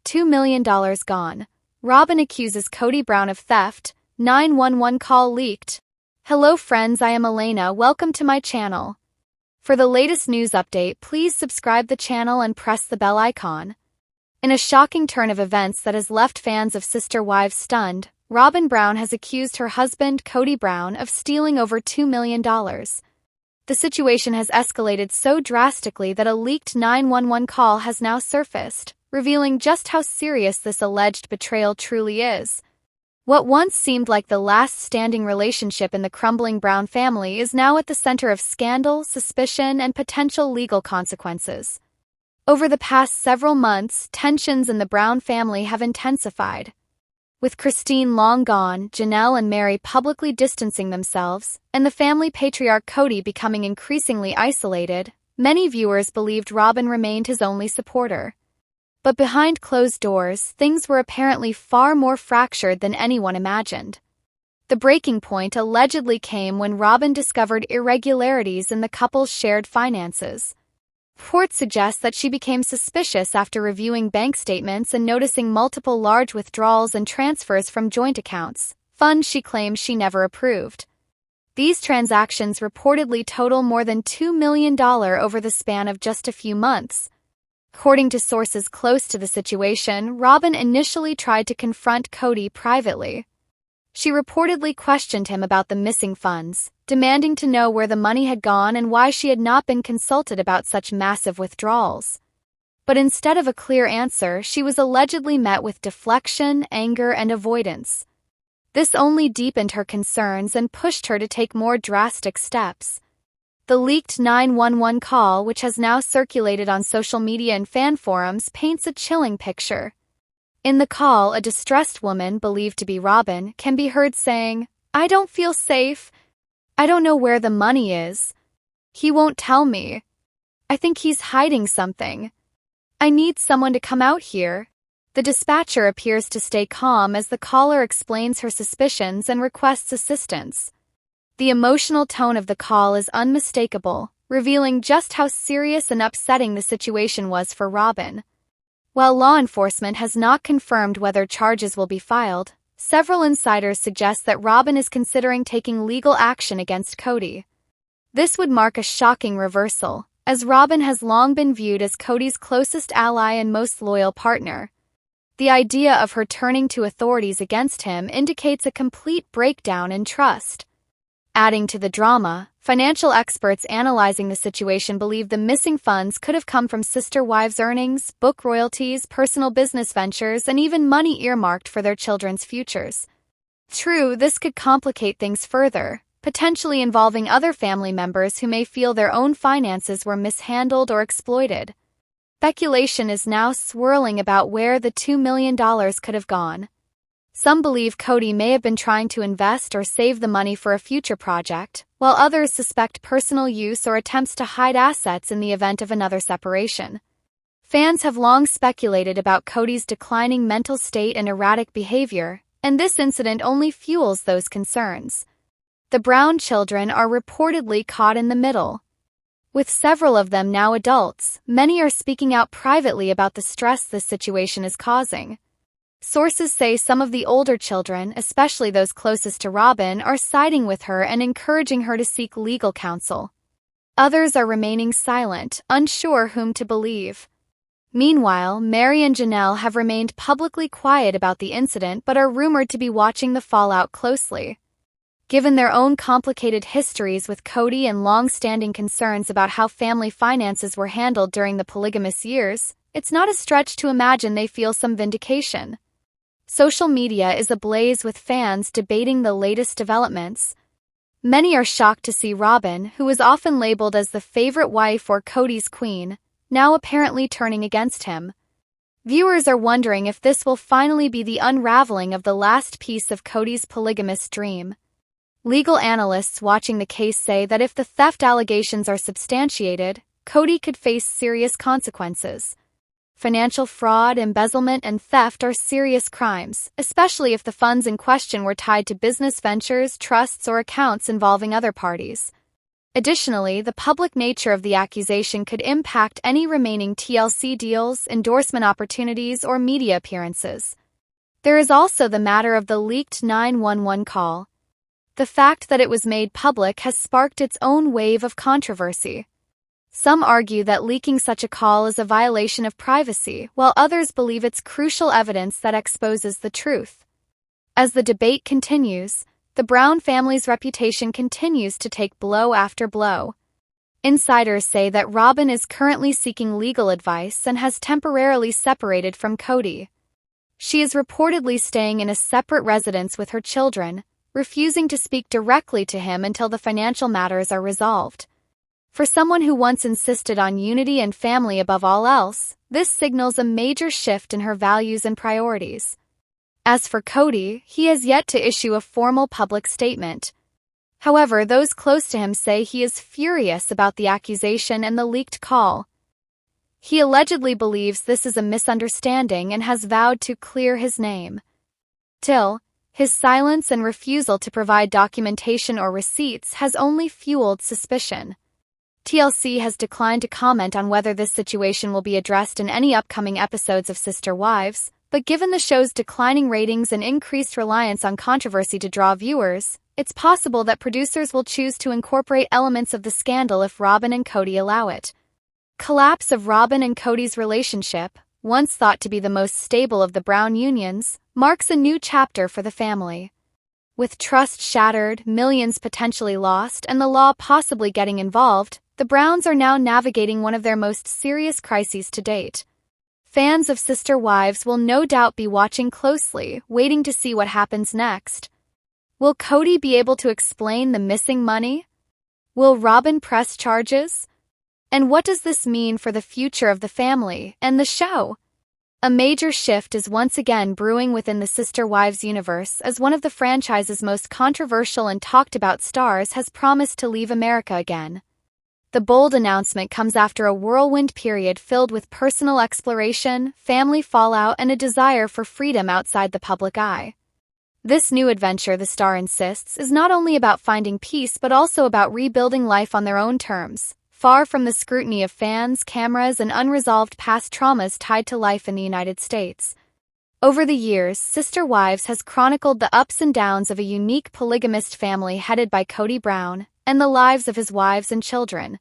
$2 million gone. ROBYN accuses Cody Brown of theft. 911 call leaked. Hello friends, I am Elena. Welcome to my channel. For the latest news update, please subscribe the channel and press the bell icon. In a shocking turn of events that has left fans of sister wives stunned, ROBYN Brown has accused her husband, Cody Brown, of stealing over $2 million. The situation has escalated so drastically that a leaked 911 call has now surfaced, revealing just how serious this alleged betrayal truly is. What once seemed like the last standing relationship in the crumbling Brown family is now at the center of scandal, suspicion, and potential legal consequences. Over the past several months, tensions in the Brown family have intensified. With Christine long gone, Janelle and Mary publicly distancing themselves, and the family patriarch Cody becoming increasingly isolated, many viewers believed ROBYN remained his only supporter. But behind closed doors, things were apparently far more fractured than anyone imagined. The breaking point allegedly came when ROBYN discovered irregularities in the couple's shared finances. Reports suggest that she became suspicious after reviewing bank statements and noticing multiple large withdrawals and transfers from joint accounts, funds she claims she never approved. These transactions reportedly total more than $2 million over the span of just a few months. According to sources close to the situation, ROBYN initially tried to confront Cody privately. She reportedly questioned him about the missing funds, demanding to know where the money had gone and why she had not been consulted about such massive withdrawals. But instead of a clear answer, she was allegedly met with deflection, anger, and avoidance. This only deepened her concerns and pushed her to take more drastic steps. The leaked 911 call, which has now circulated on social media and fan forums, paints a chilling picture. In the call, a distressed woman, believed to be ROBYN, can be heard saying, "I don't feel safe. I don't know where the money is. He won't tell me. I think he's hiding something. I need someone to come out here." The dispatcher appears to stay calm as the caller explains her suspicions and requests assistance. The emotional tone of the call is unmistakable, revealing just how serious and upsetting the situation was for ROBYN. While law enforcement has not confirmed whether charges will be filed, several insiders suggest that ROBYN is considering taking legal action against Cody. This would mark a shocking reversal, as ROBYN has long been viewed as Cody's closest ally and most loyal partner. The idea of her turning to authorities against him indicates a complete breakdown in trust. Adding to the drama, financial experts analyzing the situation believe the missing funds could have come from sister wives' earnings, book royalties, personal business ventures, and even money earmarked for their children's futures. True, this could complicate things further, potentially involving other family members who may feel their own finances were mishandled or exploited. Speculation is now swirling about where the $2 million could have gone. Some believe Cody may have been trying to invest or save the money for a future project, while others suspect personal use or attempts to hide assets in the event of another separation. Fans have long speculated about Cody's declining mental state and erratic behavior, and this incident only fuels those concerns. The Brown children are reportedly caught in the middle. With several of them now adults, many are speaking out privately about the stress this situation is causing. Sources say some of the older children, especially those closest to ROBYN, are siding with her and encouraging her to seek legal counsel. Others are remaining silent, unsure whom to believe. Meanwhile, Mary and Janelle have remained publicly quiet about the incident but are rumored to be watching the fallout closely. Given their own complicated histories with Cody and long-standing concerns about how family finances were handled during the polygamous years, it's not a stretch to imagine they feel some vindication. Social media is ablaze with fans debating the latest developments. Many are shocked to see ROBYN, who is often labeled as the favorite wife or Cody's queen, now apparently turning against him. Viewers are wondering if this will finally be the unraveling of the last piece of Cody's polygamous dream. Legal analysts watching the case say that if the theft allegations are substantiated, Cody could face serious consequences. Financial fraud, embezzlement, and theft are serious crimes, especially if the funds in question were tied to business ventures, trusts, or accounts involving other parties. Additionally, the public nature of the accusation could impact any remaining TLC deals, endorsement opportunities, or media appearances. There is also the matter of the leaked 911 call. The fact that it was made public has sparked its own wave of controversy. Some argue that leaking such a call is a violation of privacy, while others believe it's crucial evidence that exposes the truth. As the debate continues, the Brown family's reputation continues to take blow after blow. Insiders say that ROBYN is currently seeking legal advice and has temporarily separated from Cody. She is reportedly staying in a separate residence with her children, refusing to speak directly to him until the financial matters are resolved. For someone who once insisted on unity and family above all else, this signals a major shift in her values and priorities. As for Cody, he has yet to issue a formal public statement. However, those close to him say he is furious about the accusation and the leaked call. He allegedly believes this is a misunderstanding and has vowed to clear his name. Till, his silence and refusal to provide documentation or receipts has only fueled suspicion. TLC has declined to comment on whether this situation will be addressed in any upcoming episodes of Sister Wives, but given the show's declining ratings and increased reliance on controversy to draw viewers, it's possible that producers will choose to incorporate elements of the scandal if ROBYN and Cody allow it. Collapse of ROBYN and Cody's relationship, once thought to be the most stable of the Brown unions, marks a new chapter for the family. With trust shattered, millions potentially lost, and the law possibly getting involved, the Browns are now navigating one of their most serious crises to date. Fans of Sister Wives will no doubt be watching closely, waiting to see what happens next. Will Cody be able to explain the missing money? Will ROBYN press charges? And what does this mean for the future of the family and the show? A major shift is once again brewing within the Sister Wives universe as one of the franchise's most controversial and talked-about stars has promised to leave America again. The bold announcement comes after a whirlwind period filled with personal exploration, family fallout, and a desire for freedom outside the public eye. This new adventure, the star insists, is not only about finding peace but also about rebuilding life on their own terms, far from the scrutiny of fans, cameras, and unresolved past traumas tied to life in the United States. Over the years, Sister Wives has chronicled the ups and downs of a unique polygamist family headed by Cody Brown, and the lives of his wives and children.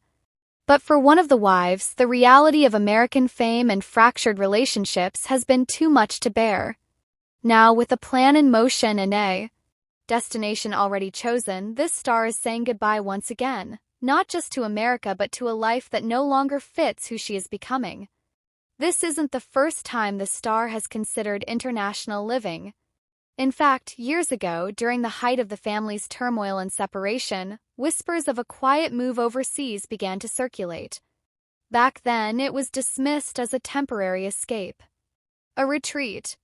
But for one of the wives, the reality of American fame and fractured relationships has been too much to bear. Now, with a plan in motion and a destination already chosen, this star is saying goodbye once again, not just to America but to a life that no longer fits who she is becoming. This isn't the first time the star has considered international living. In fact, years ago, during the height of the family's turmoil and separation, whispers of a quiet move overseas began to circulate. Back then, it was dismissed as a temporary escape, a retreat.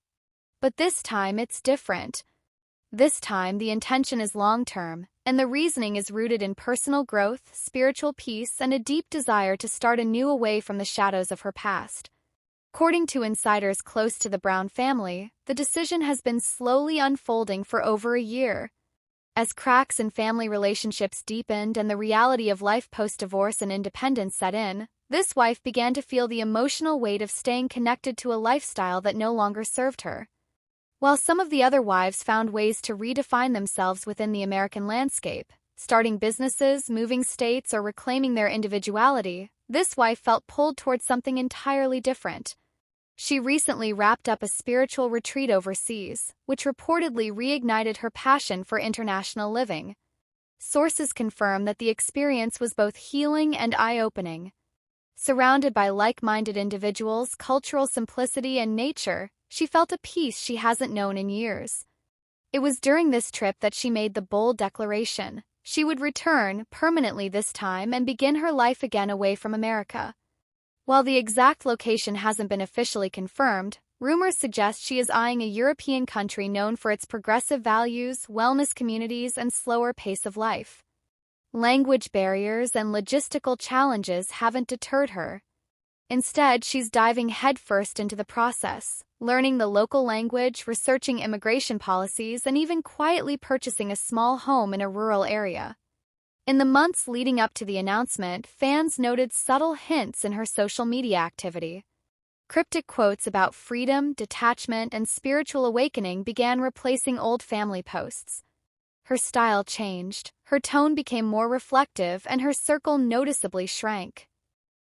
But this time, it's different. This time, the intention is long-term, and the reasoning is rooted in personal growth, spiritual peace, and a deep desire to start anew away from the shadows of her past. According to insiders close to the Brown family, the decision has been slowly unfolding for over a year. As cracks in family relationships deepened and the reality of life post-divorce and independence set in, this wife began to feel the emotional weight of staying connected to a lifestyle that no longer served her. While some of the other wives found ways to redefine themselves within the American landscape, starting businesses, moving states, or reclaiming their individuality, this wife felt pulled towards something entirely different. She recently wrapped up a spiritual retreat overseas, which reportedly reignited her passion for international living. Sources confirm that the experience was both healing and eye-opening. Surrounded by like-minded individuals, cultural simplicity, and nature, she felt a peace she hasn't known in years. It was during this trip that she made the bold declaration. She would return, permanently this time, and begin her life again away from America. While the exact location hasn't been officially confirmed, rumors suggest she is eyeing a European country known for its progressive values, wellness communities, and slower pace of life. Language barriers and logistical challenges haven't deterred her. Instead, she's diving headfirst into the process, learning the local language, researching immigration policies, and even quietly purchasing a small home in a rural area. In the months leading up to the announcement, fans noted subtle hints in her social media activity. Cryptic quotes about freedom, detachment, and spiritual awakening began replacing old family posts. Her style changed, her tone became more reflective, and her circle noticeably shrank.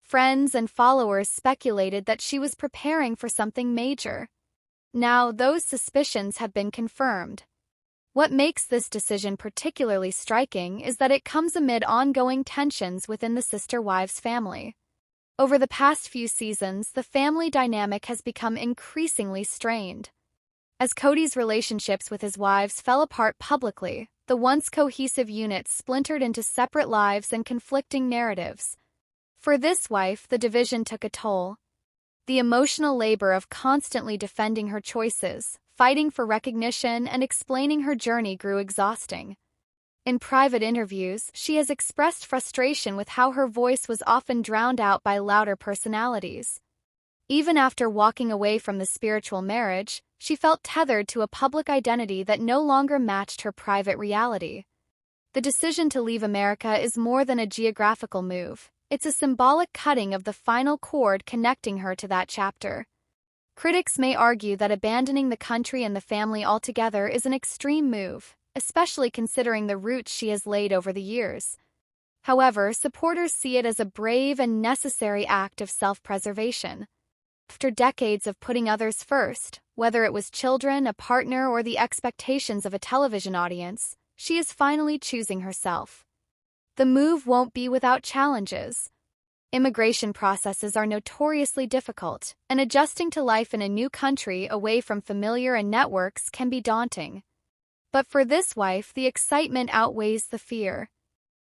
Friends and followers speculated that she was preparing for something major. Now, those suspicions have been confirmed. What makes this decision particularly striking is that it comes amid ongoing tensions within the sister wives' family. Over the past few seasons, the family dynamic has become increasingly strained. As Cody's relationships with his wives fell apart publicly, the once cohesive unit splintered into separate lives and conflicting narratives. For this wife, the division took a toll. The emotional labor of constantly defending her choices, fighting for recognition, and explaining her journey grew exhausting. In private interviews, she has expressed frustration with how her voice was often drowned out by louder personalities. Even after walking away from the spiritual marriage, she felt tethered to a public identity that no longer matched her private reality. The decision to leave America is more than a geographical move. It's a symbolic cutting of the final cord connecting her to that chapter. Critics may argue that abandoning the country and the family altogether is an extreme move, especially considering the roots she has laid over the years. However, supporters see it as a brave and necessary act of self-preservation. After decades of putting others first, whether it was children, a partner, or the expectations of a television audience, she is finally choosing herself. The move won't be without challenges. Immigration processes are notoriously difficult, and adjusting to life in a new country away from familiar and networks can be daunting. But for this wife, the excitement outweighs the fear.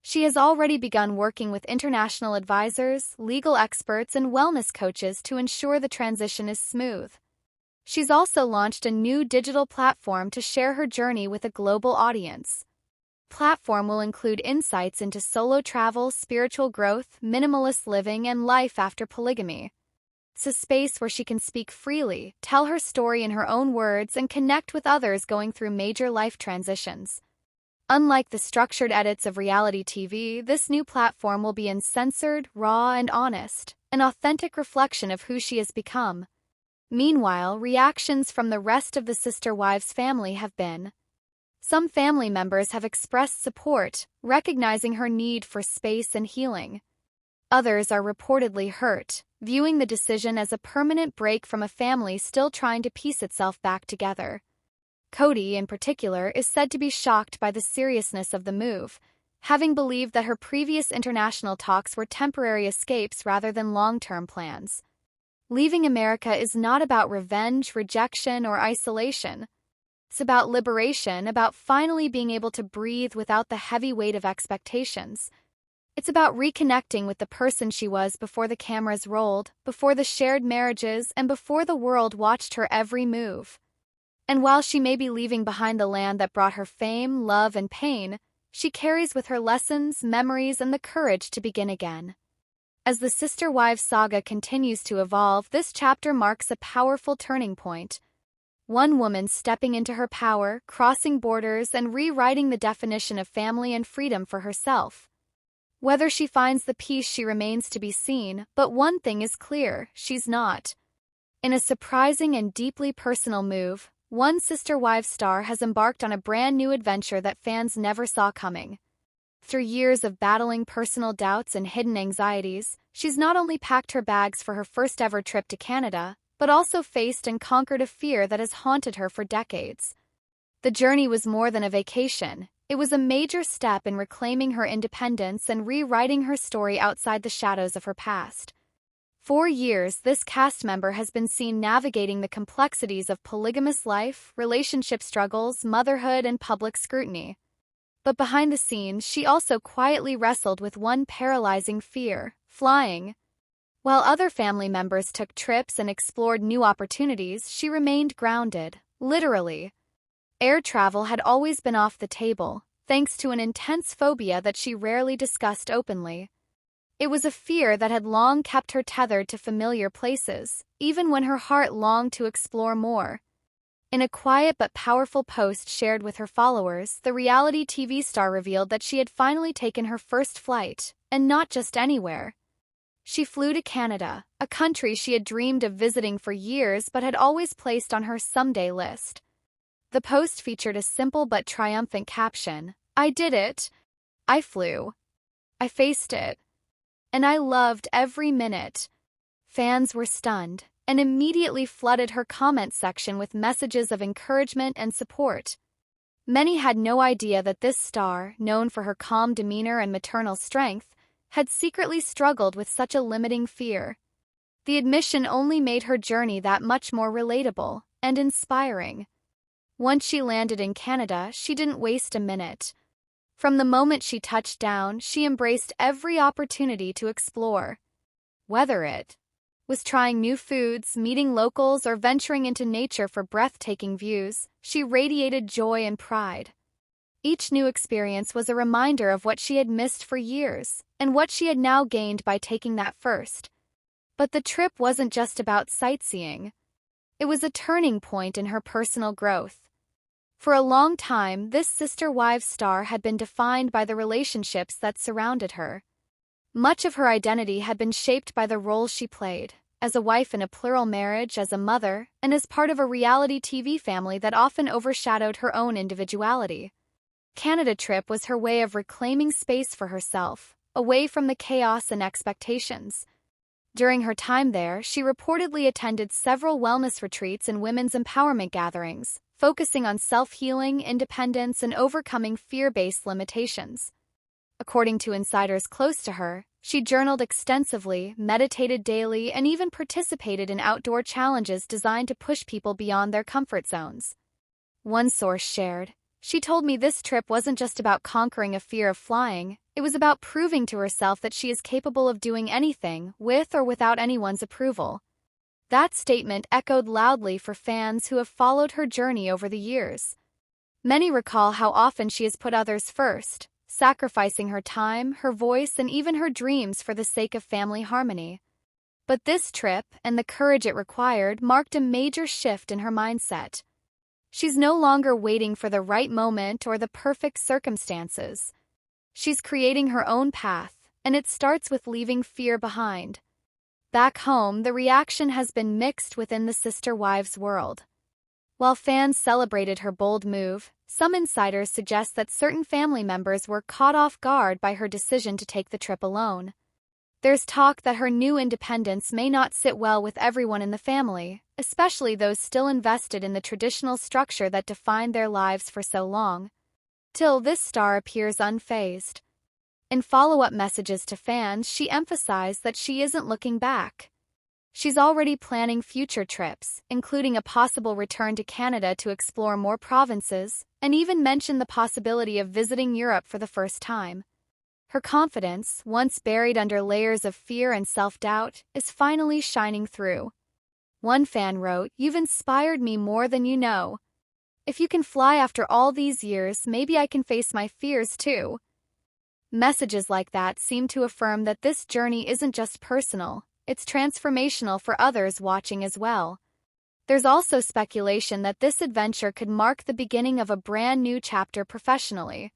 She has already begun working with international advisors, legal experts, and wellness coaches to ensure the transition is smooth. She's also launched a new digital platform to share her journey with a global audience. The platform will include insights into solo travel, spiritual growth, minimalist living, and life after polygamy. It's a space where she can speak freely, tell her story in her own words, and connect with others going through major life transitions. Unlike the structured edits of reality TV, this new platform will be uncensored, raw, and honest, an authentic reflection of who she has become. Meanwhile, reactions from the rest of the sister wives' family have been. Some family members have expressed support, recognizing her need for space and healing. Others are reportedly hurt, viewing the decision as a permanent break from a family still trying to piece itself back together. Cody, in particular, is said to be shocked by the seriousness of the move, having believed that her previous international talks were temporary escapes rather than long-term plans. Leaving America is not about revenge, rejection, or isolation. It's about liberation, about finally being able to breathe without the heavy weight of expectations. It's about reconnecting with the person she was before the cameras rolled, before the shared marriages, and before the world watched her every move. And while she may be leaving behind the land that brought her fame, love, and pain, she carries with her lessons, memories, and the courage to begin again. As the sister wives saga continues to evolve, this chapter marks a powerful turning point. One woman stepping into her power, crossing borders, and rewriting the definition of family and freedom for herself. Whether she finds the peace she remains to be seen, but one thing is clear, she's not. In a surprising and deeply personal move, one sister wives star has embarked on a brand new adventure that fans never saw coming. After years of battling personal doubts and hidden anxieties, she's not only packed her bags for her first ever trip to Canada, but also faced and conquered a fear that has haunted her for decades. The journey was more than a vacation. It was a major step in reclaiming her independence and rewriting her story outside the shadows of her past. For years, this cast member has been seen navigating the complexities of polygamous life, relationship struggles, motherhood, and public scrutiny. But behind the scenes, she also quietly wrestled with one paralyzing fear: flying. While other family members took trips and explored new opportunities, she remained grounded, literally. Air travel had always been off the table, thanks to an intense phobia that she rarely discussed openly. It was a fear that had long kept her tethered to familiar places, even when her heart longed to explore more. In a quiet but powerful post shared with her followers, the reality TV star revealed that she had finally taken her first flight, and not just anywhere. She flew to Canada, a country she had dreamed of visiting for years but had always placed on her someday list. The post featured a simple but triumphant caption: "I did it. I flew. I faced it. And I loved every minute." Fans were stunned and immediately flooded her comment section with messages of encouragement and support. Many had no idea that this star, known for her calm demeanor and maternal strength, had secretly struggled with such a limiting fear. The admission only made her journey that much more relatable and inspiring. Once she landed in Canada, she didn't waste a minute. From the moment she touched down, she embraced every opportunity to explore. Whether it was trying new foods, meeting locals, or venturing into nature for breathtaking views, she radiated joy and pride. Each new experience was a reminder of what she had missed for years, and what she had now gained by taking that first. But the trip wasn't just about sightseeing. It was a turning point in her personal growth. For a long time, this sister wives star had been defined by the relationships that surrounded her. Much of her identity had been shaped by the roles she played, as a wife in a plural marriage, as a mother, and as part of a reality TV family that often overshadowed her own individuality. Canada trip was her way of reclaiming space for herself, away from the chaos and expectations. During her time there, she reportedly attended several wellness retreats and women's empowerment gatherings, focusing on self-healing, independence, and overcoming fear-based limitations. According to insiders close to her, she journaled extensively, meditated daily, and even participated in outdoor challenges designed to push people beyond their comfort zones. One source shared, "She told me this trip wasn't just about conquering a fear of flying, it was about proving to herself that she is capable of doing anything, with or without anyone's approval." That statement echoed loudly for fans who have followed her journey over the years. Many recall how often she has put others first, sacrificing her time, her voice, and even her dreams for the sake of family harmony. But this trip, and the courage it required, marked a major shift in her mindset. She's no longer waiting for the right moment or the perfect circumstances. She's creating her own path, and it starts with leaving fear behind. Back home, the reaction has been mixed within the sister wives world. While fans celebrated her bold move, some insiders suggest that certain family members were caught off guard by her decision to take the trip alone. There's talk that her new independence may not sit well with everyone in the family, especially those still invested in the traditional structure that defined their lives for so long. Till this star appears unfazed. In follow-up messages to fans, she emphasized that she isn't looking back. She's already planning future trips, including a possible return to Canada to explore more provinces, and even mentioned the possibility of visiting Europe for the first time. Her confidence, once buried under layers of fear and self-doubt, is finally shining through. One fan wrote, "You've inspired me more than you know. If you can fly after all these years, maybe I can face my fears too." Messages like that seem to affirm that this journey isn't just personal, it's transformational for others watching as well. There's also speculation that this adventure could mark the beginning of a brand new chapter professionally.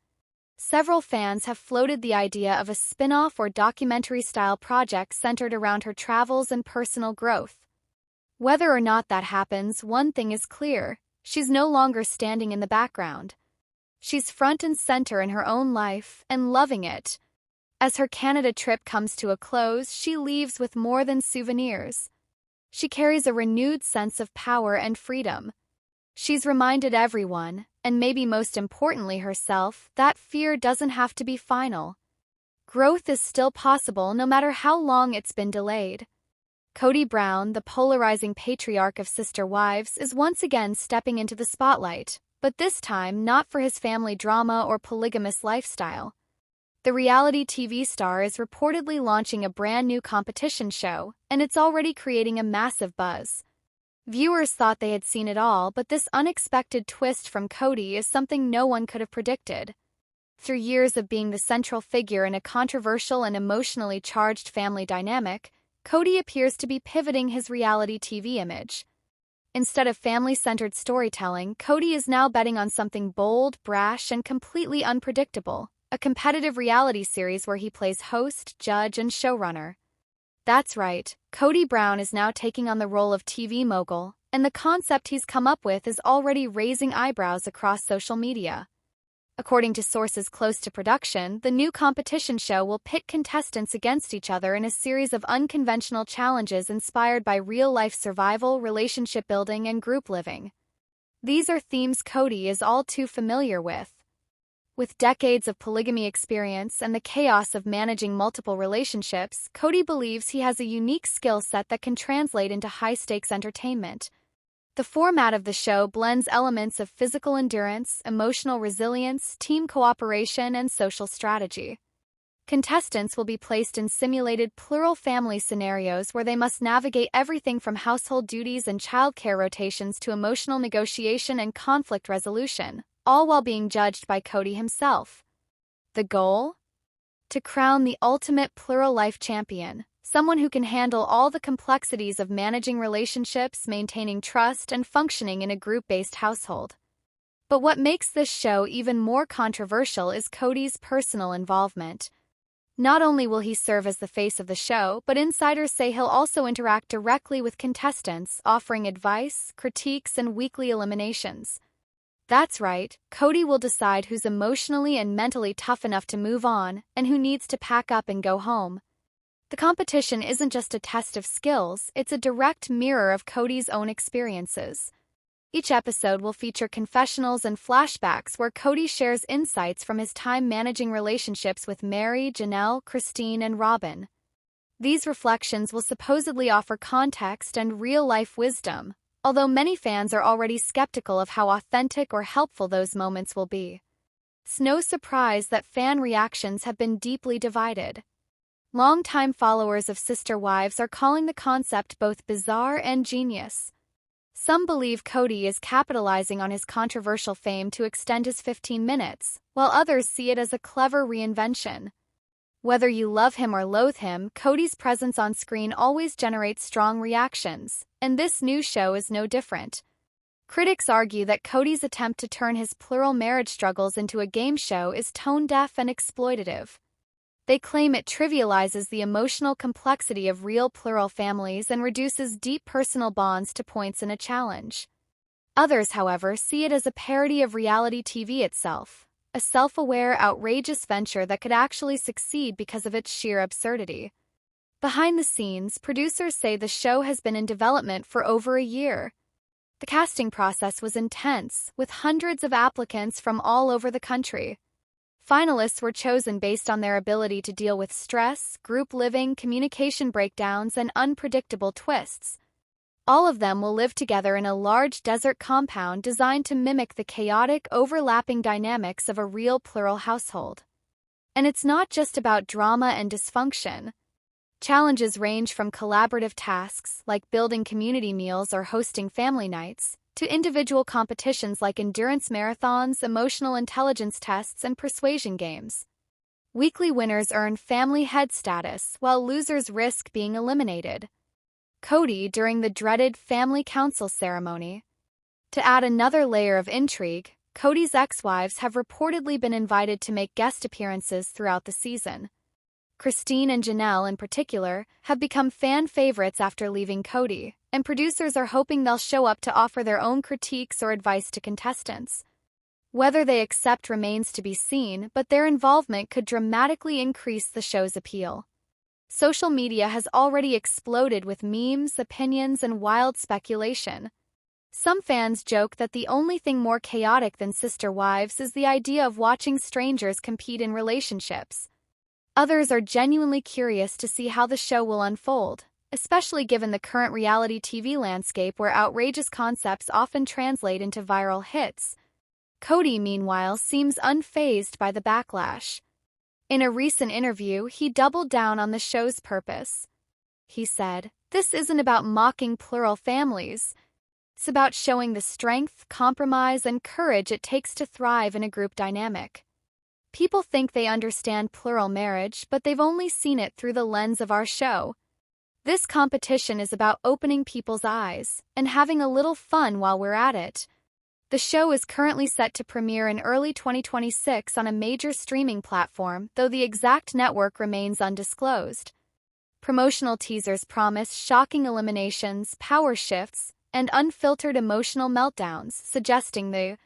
Several fans have floated the idea of a spin-off or documentary-style project centered around her travels and personal growth. Whether or not that happens, one thing is clear: she's no longer standing in the background. She's front and center in her own life, and loving it. As her Canada trip comes to a close, she leaves with more than souvenirs. She carries a renewed sense of power and freedom. She's reminded everyone, and maybe most importantly herself, that fear doesn't have to be final. Growth is still possible no matter how long it's been delayed. Cody Brown, the polarizing patriarch of sister wives, is once again stepping into the spotlight, but this time not for his family drama or polygamous lifestyle. The reality TV star is reportedly launching a brand new competition show, and it's already creating a massive buzz. Viewers thought they had seen it all, but this unexpected twist from Cody is something no one could have predicted. Through years of being the central figure in a controversial and emotionally charged family dynamic, Cody appears to be pivoting his reality TV image. Instead of family-centered storytelling, Cody is now betting on something bold, brash, and completely unpredictable, a competitive reality series where he plays host, judge, and showrunner. That's right, Cody Brown is now taking on the role of TV mogul, and the concept he's come up with is already raising eyebrows across social media. According to sources close to production, the new competition show will pit contestants against each other in a series of unconventional challenges inspired by real-life survival, relationship building, and group living. These are themes Cody is all too familiar with. With decades of polygamy experience and the chaos of managing multiple relationships, Cody believes he has a unique skill set that can translate into high-stakes entertainment. The format of the show blends elements of physical endurance, emotional resilience, team cooperation, and social strategy. Contestants will be placed in simulated plural family scenarios where they must navigate everything from household duties and childcare rotations to emotional negotiation and conflict resolution, all while being judged by Cody himself. The goal? To crown the ultimate plural life champion. Someone who can handle all the complexities of managing relationships, maintaining trust, and functioning in a group-based household. But what makes this show even more controversial is Cody's personal involvement. Not only will he serve as the face of the show, but insiders say he'll also interact directly with contestants, offering advice, critiques, and weekly eliminations. That's right, Cody will decide who's emotionally and mentally tough enough to move on, and who needs to pack up and go home. The competition isn't just a test of skills, it's a direct mirror of Cody's own experiences. Each episode will feature confessionals and flashbacks where Cody shares insights from his time managing relationships with Mary, Janelle, Christine, and Robyn. These reflections will supposedly offer context and real-life wisdom, although many fans are already skeptical of how authentic or helpful those moments will be. It's no surprise that fan reactions have been deeply divided. Longtime followers of Sister Wives are calling the concept both bizarre and genius. Some believe Cody is capitalizing on his controversial fame to extend his 15 minutes, while others see it as a clever reinvention. Whether you love him or loathe him, Cody's presence on screen always generates strong reactions, and this new show is no different. Critics argue that Cody's attempt to turn his plural marriage struggles into a game show is tone-deaf and exploitative. They claim it trivializes the emotional complexity of real plural families and reduces deep personal bonds to points in a challenge. Others, however, see it as a parody of reality TV itself, a self-aware, outrageous venture that could actually succeed because of its sheer absurdity. Behind the scenes, producers say the show has been in development for over a year. The casting process was intense, with hundreds of applicants from all over the country. Finalists were chosen based on their ability to deal with stress, group living, communication breakdowns, and unpredictable twists. All of them will live together in a large desert compound designed to mimic the chaotic, overlapping dynamics of a real plural household. And it's not just about drama and dysfunction. Challenges range from collaborative tasks, like building community meals or hosting family nights, to individual competitions like endurance marathons, emotional intelligence tests, and persuasion games. Weekly winners earn family head status, while losers risk being eliminated. Cody during the dreaded family council ceremony. To add another layer of intrigue, Cody's ex-wives have reportedly been invited to make guest appearances throughout the season. Christine and Janelle, in particular, have become fan favorites after leaving Cody, and producers are hoping they'll show up to offer their own critiques or advice to contestants. Whether they accept remains to be seen, but their involvement could dramatically increase the show's appeal. Social media has already exploded with memes, opinions, and wild speculation. Some fans joke that the only thing more chaotic than Sister Wives is the idea of watching strangers compete in relationships. Others are genuinely curious to see how the show will unfold, especially given the current reality TV landscape where outrageous concepts often translate into viral hits. Cody, meanwhile, seems unfazed by the backlash. In a recent interview, he doubled down on the show's purpose. He said, "This isn't about mocking plural families. It's about showing the strength, compromise, and courage it takes to thrive in a group dynamic. People think they understand plural marriage, but they've only seen it through the lens of our show. This competition is about opening people's eyes and having a little fun while we're at it. The show is currently set to premiere in early 2026 on a major streaming platform, though the exact network remains undisclosed. Promotional teasers promise shocking eliminations, power shifts, and unfiltered emotional meltdowns, suggesting the